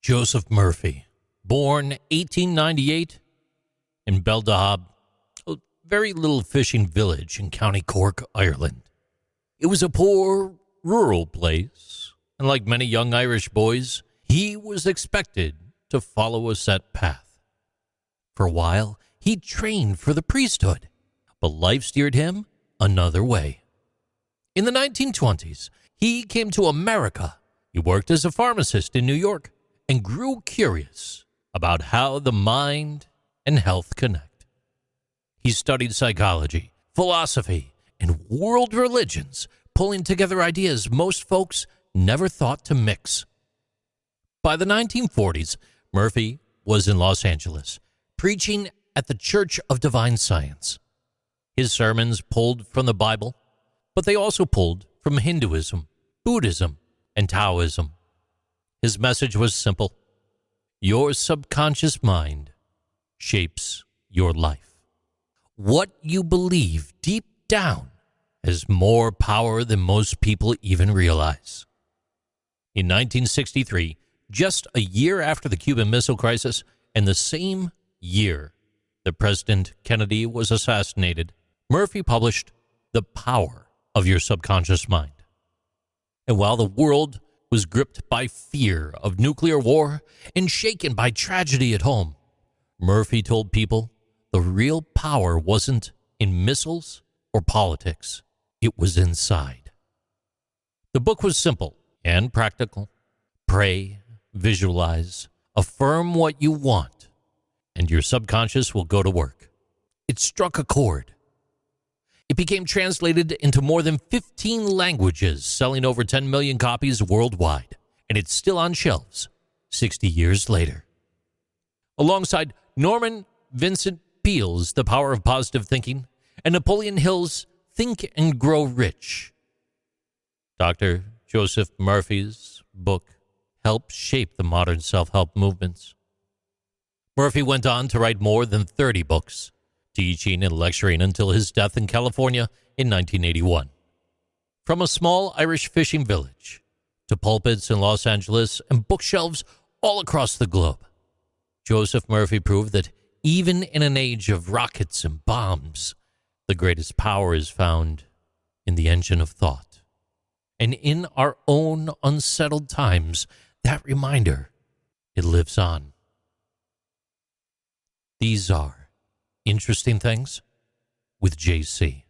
Joseph Murphy, born 1898 in Beldahab, a very little fishing village in County Cork, Ireland. It was a poor, rural place, and like many young Irish boys, he was expected to follow a set path. For a while, he trained for the priesthood, but life steered him another way. In the 1920s, he came to America. He worked as a pharmacist in New York and grew curious about how the mind and health connect. He studied psychology, philosophy, and world religions, pulling together ideas most folks never thought to mix. By the 1940s, Murphy was in Los Angeles, preaching at the Church of Divine Science. His sermons pulled from the Bible, but they also pulled from Hinduism, Buddhism, and Taoism. His message was simple. Your subconscious mind shapes your life. What you believe deep down has more power than most people even realize. In 1963, just a year after the Cuban Missile Crisis, and the same year that President Kennedy was assassinated, Murphy published The Power of Your Subconscious Mind. And while the world was gripped by fear of nuclear war and shaken by tragedy at home, Murphy told people the real power wasn't in missiles or politics. It was inside. The book was simple and practical. Pray, visualize, affirm what you want, and your subconscious will go to work. It struck a chord. It became translated into more than 15 languages, selling over 10 million copies worldwide, and it's still on shelves 60 years later. Alongside Norman Vincent Peale's The Power of Positive Thinking and Napoleon Hill's Think and Grow Rich, Dr. Joseph Murphy's book helped shape the modern self-help movements. Murphy went on to write more than 30 books, teaching and lecturing until his death in California in 1981. From a small Irish fishing village to pulpits in Los Angeles and bookshelves all across the globe, Joseph Murphy proved that even in an age of rockets and bombs, the greatest power is found in the engine of thought. And in our own unsettled times, that reminder, it lives on. These are Interesting Things with JC.